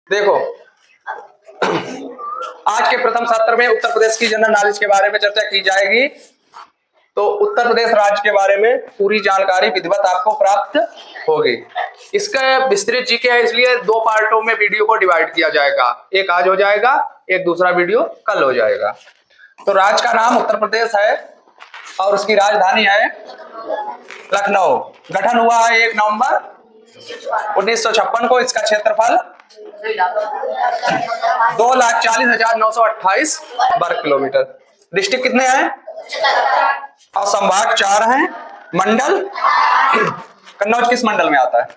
देखो, आज के प्रथम सत्र में उत्तर प्रदेश की जनरल नॉलेज के बारे में चर्चा की जाएगी। तो उत्तर प्रदेश राज्य के बारे में पूरी जानकारी विधिवत आपको प्राप्त होगी। इसका विस्तृत जीके है, इसलिए दो पार्टों में वीडियो को डिवाइड किया जाएगा। एक आज हो जाएगा, एक दूसरा वीडियो कल हो जाएगा। तो राज्य का नाम उत्तर प्रदेश है और उसकी राजधानी है लखनऊ। गठन हुआ है 1 नवंबर 1956 को। इसका क्षेत्रफल 2,40,928 वर्ग किलोमीटर। डिस्ट्रिक्ट कितने हैं और संभाग 4 हैं। मंडल, कन्नौज किस मंडल में आता है?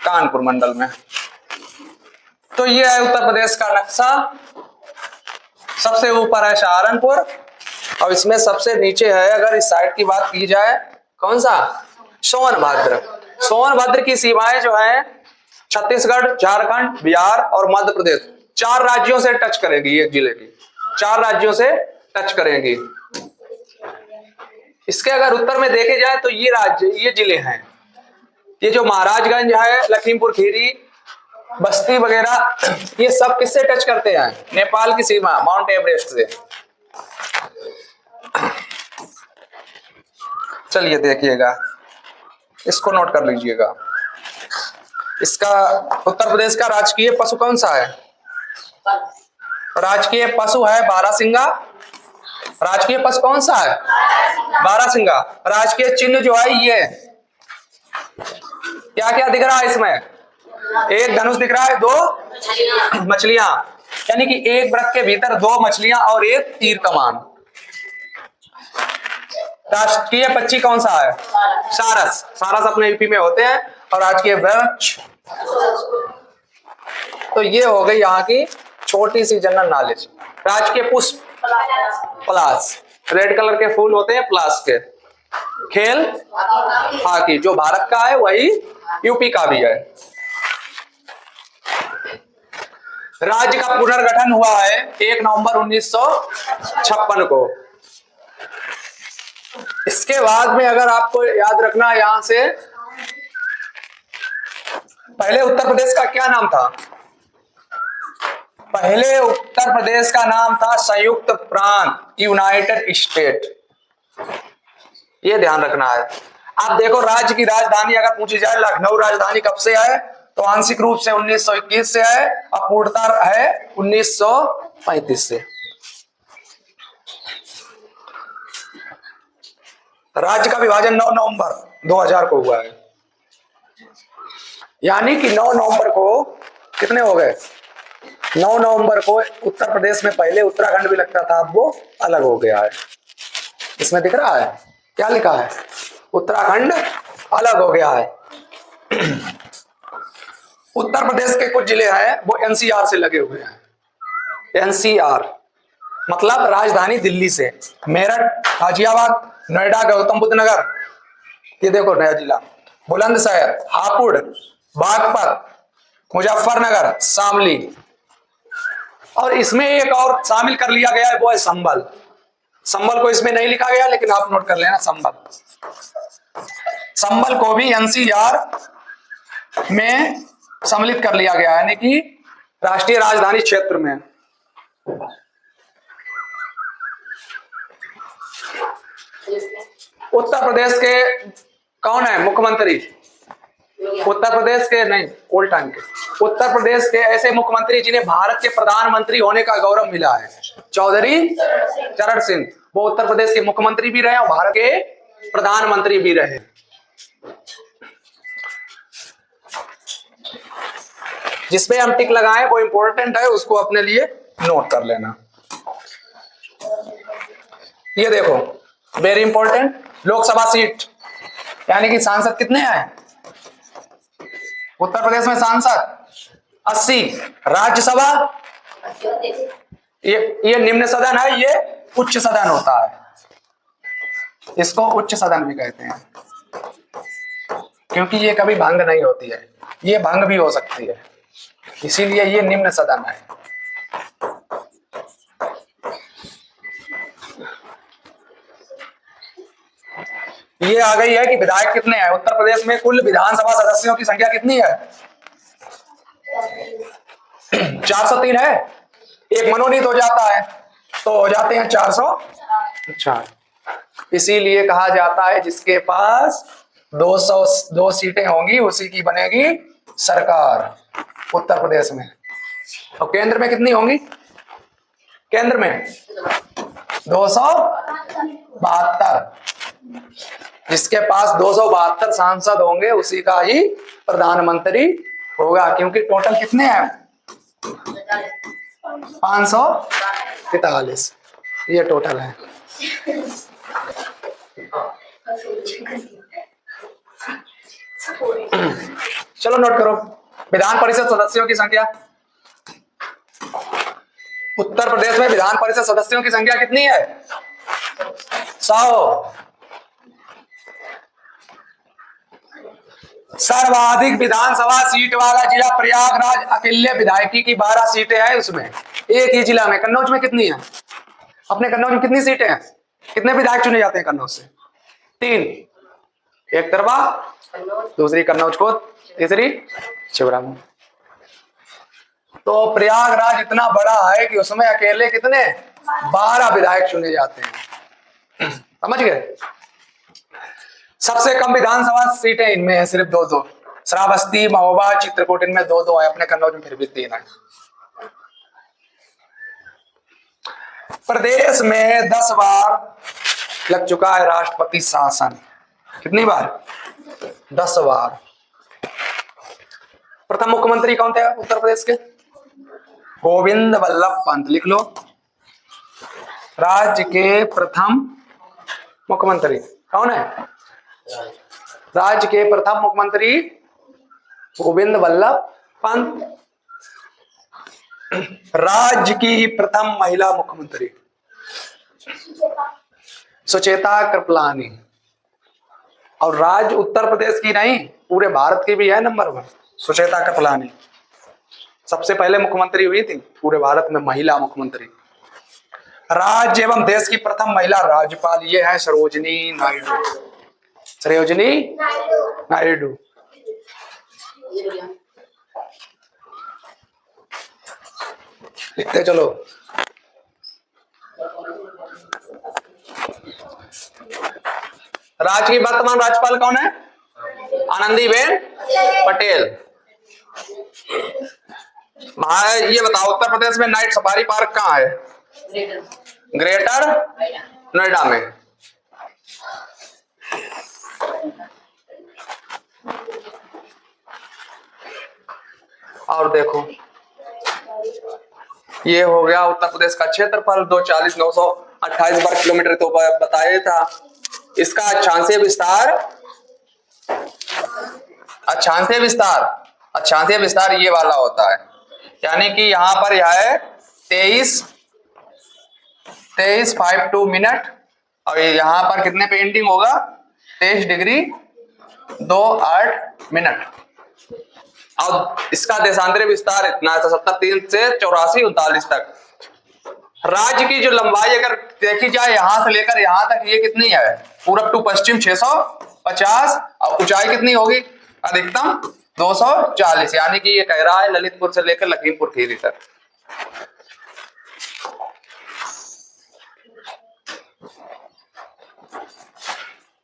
कानपुर मंडल में। तो ये है उत्तर प्रदेश का नक्शा। सबसे ऊपर है सहारनपुर और इसमें सबसे नीचे है, अगर इस साइड की बात की जाए, कौन सा? सोनभद्र। सोनभद्र की सीमाएं जो है छत्तीसगढ़, झारखंड, बिहार और मध्य प्रदेश, 4 राज्यों से टच करेगी। एक जिले की 4 राज्यों से टच करेंगी। इसके अगर उत्तर में देखे जाए तो ये राज्य, ये जिले हैं। ये जो महाराजगंज है, लखीमपुर खीरी, बस्ती वगैरह, ये सब किससे टच करते हैं? नेपाल की सीमा, माउंट एवरेस्ट से। चलिए देखिएगा, इसको नोट कर लीजिएगा। इसका उत्तर प्रदेश का राजकीय पशु कौन सा है? राजकीय पशु है बारहसिंगा। राजकीय पशु कौन सा है? बारहसिंगा। राजकीय चिन्ह जो है ये क्या क्या दिख रहा है इसमें? एक धनुष दिख रहा है, 2 मछलियां, यानी कि एक वृत्त के भीतर 2 मछलियां और एक तीर कमान। राष्ट्रीय पक्षी कौन सा है? सारस। सारस अपने यूपी में होते हैं। और राजकीय वृक्ष, तो ये हो गई यहाँ की छोटी सी जनरल नॉलेज। राजकीय पुष्प पलाश, रेड कलर के फूल होते हैं पलाश के। खेल हॉकी, जो भारत का है वही यूपी का भी है। राज्य का पुनर्गठन हुआ है 1 नवंबर 1956 को। इसके बाद में अगर आपको याद रखना है, यहां से पहले उत्तर प्रदेश का क्या नाम था? पहले उत्तर प्रदेश का नाम था संयुक्त प्रांत, यूनाइटेड स्टेट। ये ध्यान रखना है। आप देखो, राज्य की राजधानी अगर पूछी जाए, लखनऊ राजधानी कब से है? तो आंशिक रूप से 1921 से है और पूर्णतः है 1935 से। राज्य का विभाजन 9 नवंबर 2000 को हुआ है। यानी कि 9 नवंबर को कितने हो गए? 9 नवंबर को उत्तर प्रदेश में पहले उत्तराखंड भी लगता था, अब वो अलग हो गया है। इसमें दिख रहा है क्या लिखा है? उत्तराखंड अलग हो गया है। उत्तर प्रदेश के कुछ जिले हैं वो एनसीआर से लगे हुए हैं। एनसीआर मतलब राजधानी दिल्ली से। मेरठ, गाजियाबाद, नोएडा, गौतम बुद्ध नगर, ये देखो नया जिला, बुलंदशहर, हापुड़, बागपत, मुजफ्फरनगर, शामली, और इसमें एक और शामिल कर लिया गया है, वो है संभल। संभल को इसमें नहीं लिखा गया, लेकिन आप नोट कर लेना संभल। संभल को भी एनसीआर में सम्मिलित कर लिया गया है, यानी कि राष्ट्रीय राजधानी क्षेत्र में। उत्तर प्रदेश के कौन है मुख्यमंत्री? उत्तर प्रदेश के नहीं, ओल्ड टाइम के। उत्तर प्रदेश के ऐसे मुख्यमंत्री जिन्हें भारत के प्रधानमंत्री होने का गौरव मिला है, चौधरी चरण सिंह। वो उत्तर प्रदेश के मुख्यमंत्री भी रहे और भारत के प्रधानमंत्री भी रहे। जिसपे हम टिक लगाए वो इंपॉर्टेंट है, उसको अपने लिए नोट कर लेना। ये देखो, वेरी इंपॉर्टेंट, लोकसभा सीट, यानी कि सांसद कितने हैं उत्तर प्रदेश में? सांसद 80। राज्यसभा, ये निम्न सदन है, ये उच्च सदन होता है। इसको उच्च सदन भी कहते हैं, क्योंकि ये कभी भंग नहीं होती है, ये भंग भी हो सकती है, इसीलिए ये निम्न सदन है। ये आ गई है कि विधायक कितने हैं उत्तर प्रदेश में? कुल विधानसभा सदस्यों की संख्या कितनी है? 403 है, एक मनोनीत हो जाता है तो हो जाते हैं 404। इसीलिए कहा जाता है जिसके पास 202 सीटें होंगी उसी की बनेगी सरकार उत्तर प्रदेश में। और केंद्र में कितनी होंगी? केंद्र में 272। जिसके पास 272 सांसद होंगे उसी का ही प्रधानमंत्री होगा, क्योंकि टोटल कितने हैं? 543 ये टोटल है। चलो नोट करो, विधान परिषद सदस्यों की संख्या। उत्तर प्रदेश में विधान परिषद सदस्यों की संख्या कितनी है? 100। सर्वाधिक विधानसभा सीट वाला जिला प्रयागराज, अकेले विधायकी की 12 सीटें हैं उसमें, एक ही जिला में। कन्नौज में कितनी है? अपने कन्नौज में कितनी सीटें हैं? कितने विधायक चुने जाते हैं कन्नौज से? 3, एक तरवा, दूसरी कन्नौज को, तीसरी शिवराम। तो प्रयागराज इतना बड़ा है कि उसमें अकेले कितने 12 विधायक चुने जाते हैं। समझ गए? सबसे कम विधानसभा सीटें इनमें है सिर्फ 2-2, श्रावस्ती, महोबा, चित्रकूट, इनमें 2-2 है। अपने कन्नौज में फिर भी 3 है। प्रदेश में 10 बार लग चुका है राष्ट्रपति शासन। कितनी बार? 10 बार। प्रथम मुख्यमंत्री कौन थे उत्तर प्रदेश के? गोविंद वल्लभ पंत। लिख लो, राज्य के प्रथम मुख्यमंत्री कौन है? राज्य के प्रथम मुख्यमंत्री गोविंद वल्लभ पंत। राज्य की प्रथम महिला मुख्यमंत्री सुचेता कृपलानी। और राज्य उत्तर प्रदेश की नहीं, पूरे भारत की भी है नंबर 1 सुचेता कृपलानी। सबसे पहले मुख्यमंत्री हुई थी पूरे भारत में महिला मुख्यमंत्री। राज्य एवं देश की प्रथम महिला राज्यपाल ये है सरोजिनी नायडू। सरोजिनी नायडू। लिखते चलो। राज्य की वर्तमान राज्यपाल कौन है? आनंदीबेन पटेल। ये बताओ उत्तर प्रदेश में नाइट सफारी पार्क कहाँ है? ग्रेटर नोएडा में। और देखो ये हो गया उत्तर प्रदेश का क्षेत्रफल 240,928 वर्ग किलोमीटर तो बताया था। इसका अक्षांशीय विस्तार ये वाला होता है, यानी कि यहां पर यह है 23.52 मिनट और यहां पर कितने पे एंडिंग होगा? 23 डिग्री 28 मिनट। और इसका देशांतरीय विस्तार इतना है 77 से 84-39 तक। राज्य की जो लंबाई अगर देखी जाए यहां से लेकर यहां तक ये कितनी है? पूरब टू पश्चिम 650 और ऊंचाई कितनी होगी अधिकतम? 240, यानी कि ये कह रहा है ललितपुर से लेकर लखीमपुर खीरी तक।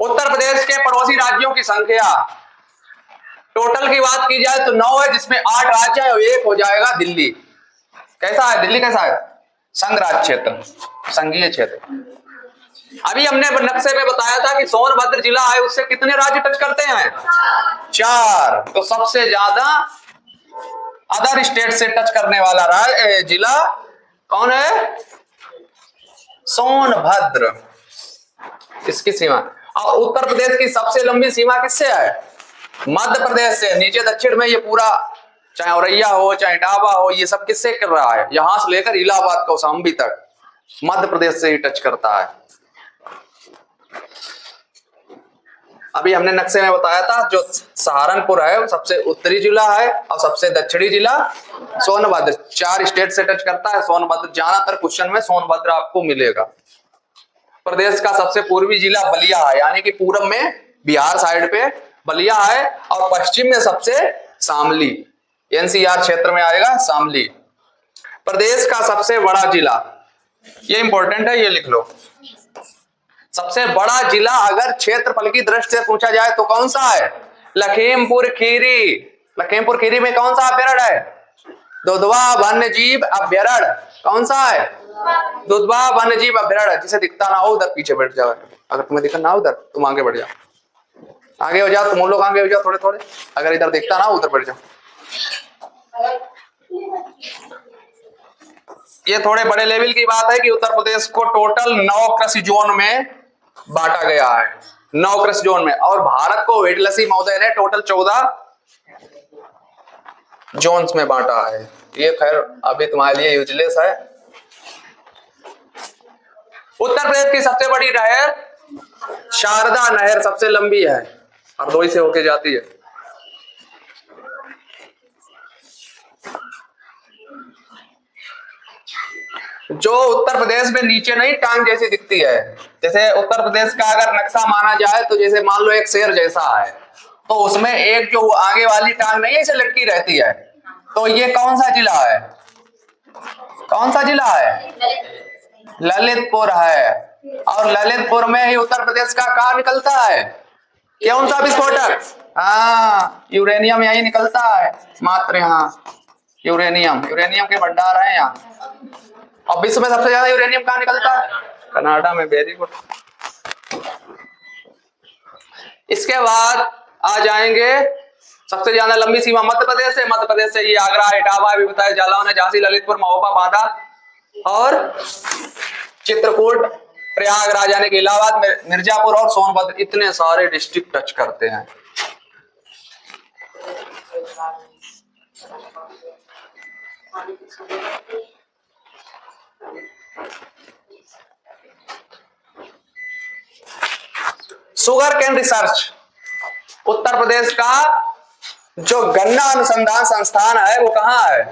उत्तर प्रदेश के पड़ोसी राज्यों की संख्या टोटल की बात की जाए तो 9 है, जिसमें 8 राज्य है और 1 हो जाएगा दिल्ली। कैसा है दिल्ली? कैसा है? संघ राज्य क्षेत्र, संघीय क्षेत्र। अभी हमने नक्शे में बताया था कि सोनभद्र जिला है, उससे कितने राज्य टच करते हैं? 4। तो सबसे ज्यादा अदर स्टेट से टच करने वाला जिला कौन है? सोनभद्र। इसकी सीमा। और उत्तर प्रदेश की सबसे लंबी सीमा किससे है? मध्य प्रदेश से। नीचे दक्षिण में ये पूरा चाहे औरैया हो चाहे इटावा हो, ये सब किससे कर रहा है? यहां से लेकर इलाहाबाद कौशाम्बी तक मध्य प्रदेश से ही टच करता है। अभी हमने नक्शे में बताया था जो सहारनपुर है वो सबसे उत्तरी जिला है और सबसे दक्षिणी जिला सोनभद्र। 4 स्टेट से टच करता है सोनभद्र। ज्यादातर क्वेश्चन में सोनभद्र आपको मिलेगा। प्रदेश का सबसे पूर्वी जिला बलिया है, यानी कि पूरब में बिहार साइड पे बलिया है और पश्चिम में सबसे शामली, एनसीआर क्षेत्र में आएगा शामली। प्रदेश का सबसे बड़ा जिला, ये इंपॉर्टेंट है, ये लिख लो। सबसे बड़ा जिला अगर क्षेत्रफल की दृष्टि से पूछा जाए तो कौन सा है? लखीमपुर खीरी। लखीमपुर खीरी में कौन सा अभ्यारण्य है? दुधवा वन्य जीव अभ्यारण्य। कौन सा है? दुधवा वन्य जीव अभ्यारण्य। जिसे दिखता ना हो उधर पीछे बैठ जाओ, अगर तुम्हें दिखता ना उधर तुम आगे बढ़ जाओ, आगे हो जाओ, तुम लोग आगे हो जाओ थोड़े थोड़े, अगर इधर दिखता ना उधर बैठ जाओ। ये थोड़े बड़े लेवल की बात है कि उत्तर प्रदेश को टोटल 9 कृषि जोन में बांटा गया है, 9 कृषि जोन में, और भारत को वेडलसी महोदय ने टोटल 14 जोन्स में बांटा है। ये खैर अभी तुम्हारे लिए यूजलेस है। उत्तर प्रदेश की सबसे बड़ी नहर शारदा नहर सबसे लंबी है, हरदोई से होके जाती है। जो उत्तर प्रदेश में नीचे नहीं टांग जैसी दिखती है, जैसे उत्तर प्रदेश का अगर नक्शा माना जाए तो जैसे मान लो एक शेर जैसा है, तो उसमें एक जो आगे वाली टांग नहीं है इसे लटकी रहती है, तो ये कौन सा जिला है? कौन सा जिला है? ललितपुर है। और ललितपुर में ही उत्तर प्रदेश का कहा निकलता है? कौन सा विस्फोटक? हाँ, यूरेनियम यही निकलता है मात्र यहाँ। यूरेनियम, यूरेनियम के भंडार है यहाँ। और विश्व में सबसे ज्यादा यूरेनियम कहाँ निकलता है? कनाडा में। Very good. इसके बाद आ जाएंगे सबसे ज्यादा लंबी सीमा मध्य प्रदेश से। मध्य प्रदेश से ये आगरा, इटावा भी बताया, जालौन, झांसी, ललितपुर, महोबा, बांदा और चित्रकूट, प्रयागराज यानी कि इलाहाबाद, मिर्जापुर और सोनभद्र, इतने सारे डिस्ट्रिक्ट टच करते हैं। Sugar cane research, Uttar Pradesh का जो गन्ना अनुसंधान संस्थान है वो कहाँ है?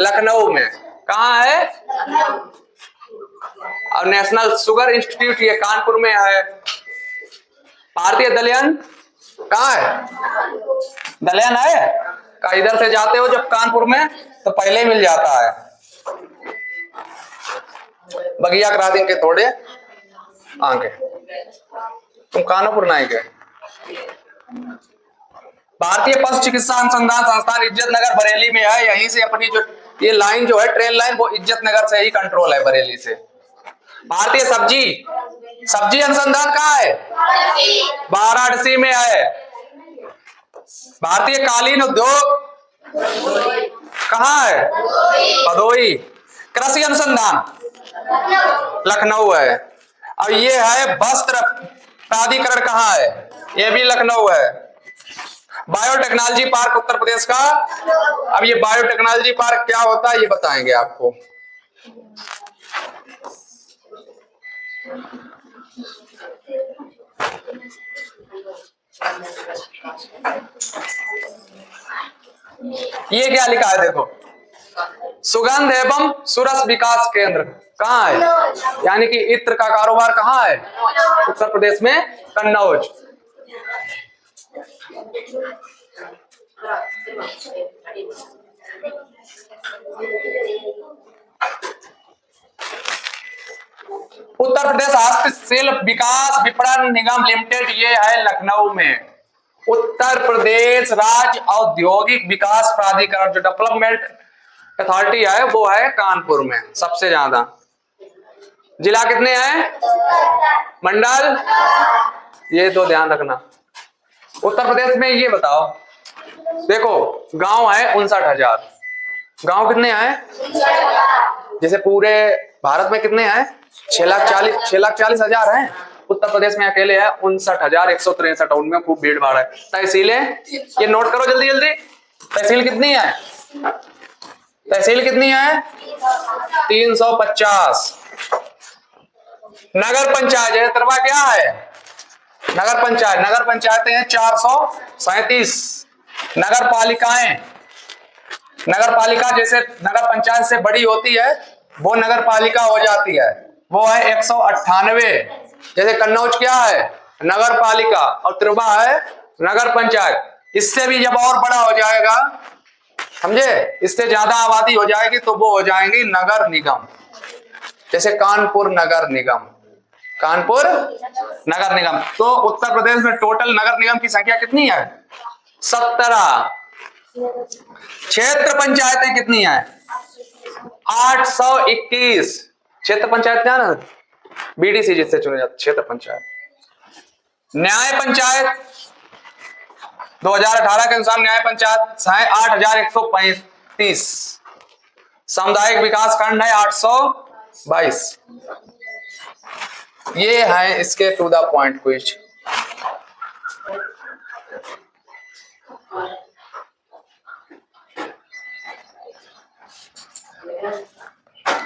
लखनऊ में। कहाँ है? और नेशनल शुगर इंस्टीट्यूट ये कानपुर में है। भारतीय दलहन कहाँ है? दलहन है का इधर से जाते हो जब कानपुर में तो पहले ही मिल जाता है। बगिया क्रासिंग के थोड़े आगे। तुम कानपुर नहीं गए। भारतीय पशु चिकित्सा अनुसंधान संस्थान इज्जत नगर बरेली में है। यहीं से अपनी जो ये लाइन जो है ट्रेन लाइन वो इज्जत नगर से ही कंट्रोल है, बरेली से। भारतीय सब्जी अनुसंधान कहाँ है? वाराणसी में है। भारतीय कालीन उद्योग कहाँ है? भदोई। कृषि अनुसंधान लखनऊ है। और ये है वस्त्र प्राधिकरण कहाँ है? ये भी लखनऊ है। बायोटेक्नोलॉजी पार्क उत्तर प्रदेश का। अब ये बायोटेक्नोलॉजी पार्क क्या होता है ये बताएंगे आपको। ये क्या लिखा है देखो, सुगंध एवं सुरस विकास केंद्र कहाँ है? यानी कि इत्र का कारोबार कहाँ है? उत्तर प्रदेश में कन्नौज। उत्तर प्रदेश हस्तशिल्प विकास विपणन निगम लिमिटेड ये है लखनऊ में। उत्तर प्रदेश राज्य औद्योगिक विकास प्राधिकरण जो डेवलपमेंट अथॉरिटी है वो है कानपुर में सबसे ज्यादा। जिला कितने हैं? मंडल ये तो ध्यान रखना। उत्तर प्रदेश में ये बताओ, देखो गांव है 59,000। गांव कितने हैं? जैसे पूरे भारत में कितने हैं? 6,40,000 हैं। उत्तर प्रदेश में अकेले है 59,163। उनमें खूब भीड़ भाड़ है। तहसीलें ये नोट करो जल्दी जल्दी। तहसील कितनी है? तहसील कितनी है? 350। नगर पंचायत जैतरवा क्या है? नगर पंचायतें हैं 437। नगर पालिकाएं, नगर पालिका जैसे नगर पंचायत से बड़ी होती है वो नगर पालिका हो जाती है, वो है 198। जैसे कन्नौज क्या है? नगर पालिका। और त्रिवा है नगर पंचायत। इससे भी जब और बड़ा हो जाएगा समझे? इससे ज्यादा आबादी हो जाएगी तो वो हो जाएंगी नगर निगम, जैसे कानपुर नगर निगम, कानपुर नगर निगम। तो उत्तर प्रदेश में टोटल नगर निगम की संख्या कितनी है? 17। क्षेत्र पंचायतें कितनी है? 821। क्षेत्र पंचायत क्या ना, बीडीसी जिससे चुने जाते क्षेत्र पंचायत। न्याय पंचायत 2018 के अनुसार न्याय पंचायत है 8135। सामुदायिक विकास खंड है 822। ये है इसके to the point quiz.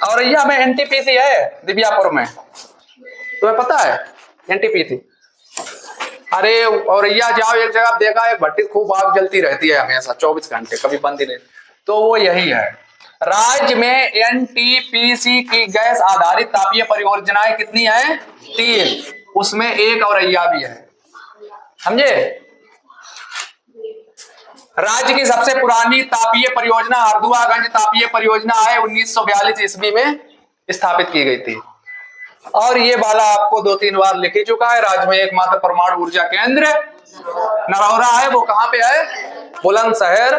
Auraiya में एनटीपीसी है, दिव्यापुर में, तुम्हें पता है एनटीपीसी? अरे औरैया जाओ, एक जगह देखा है भट्टी खूब आग जलती रहती है हमेशा 24 घंटे, कभी बंद ही नहीं, तो वो यही है। राज्य में एनटीपीसी की गैस आधारित तापीय परियोजनाएं कितनी है? 3, उसमें एक औरैया भी है, समझे? राज्य की सबसे पुरानी तापीय परियोजना हरदुआगंज तापीय परियोजना है, 1942 ईस्वी में स्थापित की गई थी। और ये वाला आपको 2-3 बार लिख ही चुका है। राज्य में एकमात्र परमाणु ऊर्जा केंद्र नरौरा है, वो कहां पे है? बुलंदशहर।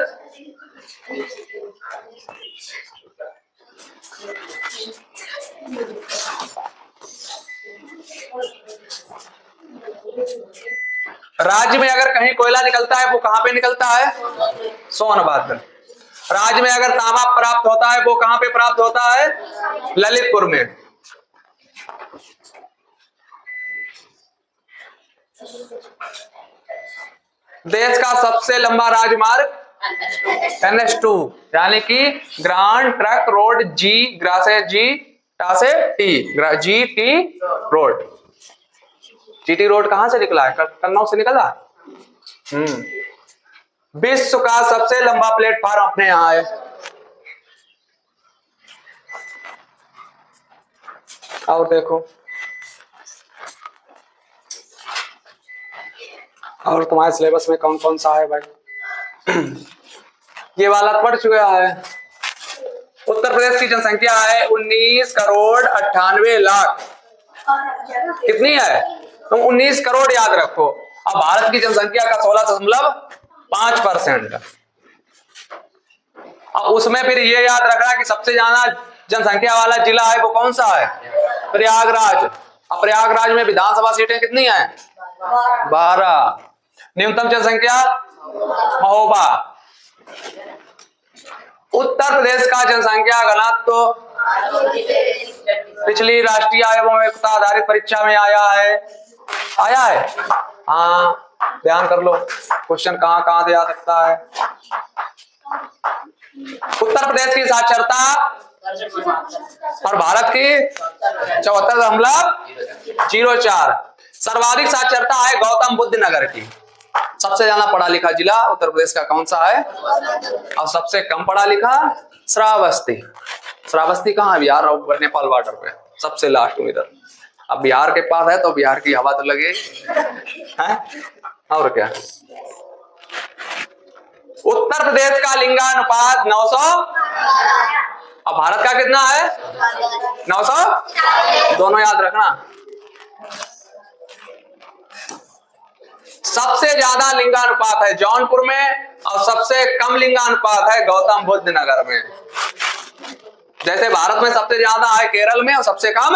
राज्य में अगर कहीं कोयला निकलता है वो कहां पे निकलता है? सोनभद्र। राज्य में अगर तांबा प्राप्त होता है वो कहां पे प्राप्त होता है? ललितपुर में। देश का सबसे लंबा राजमार्ग NH2 यानी कि ग्रांड ट्रक रोड, जी ग्रासे जी टासे T, GT road. GT road कहां से निकला है? कन्नौज से निकला। विश्व का सबसे लंबा प्लेटफॉर्म अपने यहां है। और देखो, और तुम्हारे सिलेबस में कौन कौन सा है भाई? ये वाला पढ़ चुका है। उत्तर प्रदेश की जनसंख्या है 19 करोड़ 98 लाख। कितनी है? तुम 19 करोड़ याद रखो। अब भारत की जनसंख्या का 16.5%। अब उसमें फिर ये याद रखना कि सबसे ज्यादा जनसंख्या वाला जिला है वो कौन सा है? प्रयागराज। अब प्रयागराज में विधानसभा सीटें कितनी हैं? 12। न्यूनतम जनसंख्या महोबा। उत्तर प्रदेश का जनसंख्या घनत्व तो पिछली राष्ट्रीय आयोगता आधारित परीक्षा में आया है। हाँ, ध्यान कर लो, क्वेश्चन कहां कहां से आ सकता है। उत्तर प्रदेश की साक्षरता और भारत की 74.04। सर्वाधिक साक्षरता है गौतम बुद्ध नगर की। सबसे ज्यादा पढ़ा लिखा जिला उत्तर प्रदेश का कौन सा है? और सबसे कम पढ़ा लिखा श्रावस्ती। श्रावस्ती कहाँ है? बिहार और नेपाल बॉर्डर पे, सबसे लास्ट में इधर। अब बिहार के पास है तो बिहार की हवा तो लगे है। और क्या? उत्तर प्रदेश का लिंगानुपात 900। अब भारत का कितना है? 900। दोनों याद रखना। सबसे ज्यादा लिंगानुपात है जौनपुर में और सबसे कम लिंगानुपात है गौतम बुद्ध नगर में। जैसे भारत में सबसे ज्यादा है केरल में और सबसे कम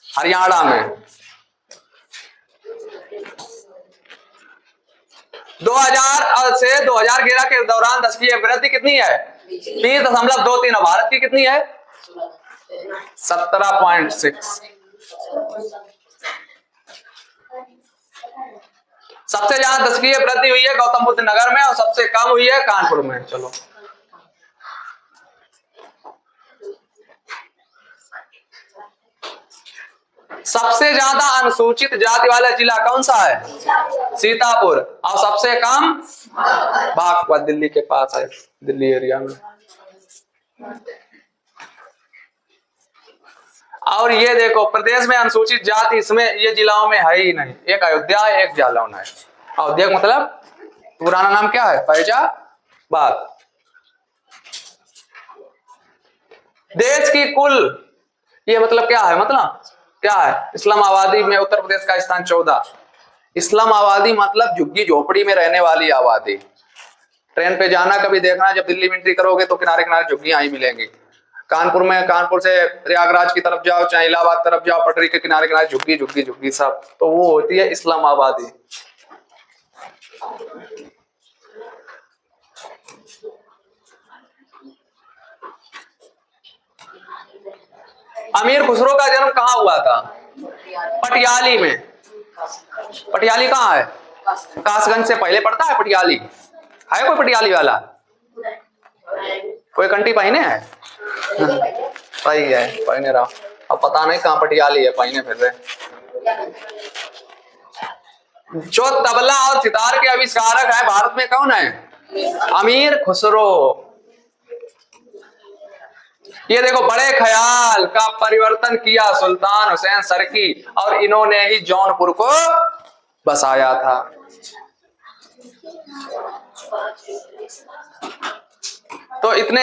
हरियाणा में। 2000 से 2011 के दौरान 10 की वृद्धि कितनी है? 20.23। भारत की कितनी है? 17.6। सबसे ज्यादा 10 की वृद्धि हुई है गौतम बुद्ध नगर में और सबसे कम हुई है कानपुर में। चलो, सबसे ज्यादा अनुसूचित जाति वाला जिला कौन सा है? सीतापुर। और सबसे कम बागपत, दिल्ली के पास है, दिल्ली एरिया में। और ये देखो, प्रदेश में अनुसूचित जाति इसमें ये जिलाओं में है ही नहीं। एक अयोध्या है, एक जालौन है। अयोध्या मतलब पुराना नाम क्या है? फैजाबाद। देश की कुल, ये मतलब क्या है, मतलब क्या है, इस्लामाबादी में उत्तर प्रदेश का स्थान 14। इस्लामाबादी मतलब झुग्गी झोपड़ी में रहने वाली आबादी। ट्रेन पे जाना कभी देखना, जब दिल्ली में एंट्री करोगे तो किनारे किनारे झुग्गियां ही मिलेंगी। कानपुर में, कानपुर से प्रयागराज की तरफ जाओ चाहे इलाहाबाद तरफ जाओ, पटरी के किनारे किनारे झुग्गी झुग्गी झुग्गी सब, तो वो होती है इस्लामाबादी। अमीर खुसरो का जन्म कहाँ हुआ था? पटियाली में। पटियाली कहाँ है? कासगंज से पहले पड़ता है पटियाली। है कोई पटियाली वाला? कोई कंटी पहने है? सही है, पहने रहा। अब पता नहीं कहाँ पटियाली है, पहने फिर रहे। जो तबला और सितार के आविष्कारक है भारत में कौन है? अमीर खुसरो। ये देखो, बड़े ख्याल का परिवर्तन किया सुल्तान हुसैन सरकी, और इन्होंने ही जौनपुर को बसाया था। तो इतने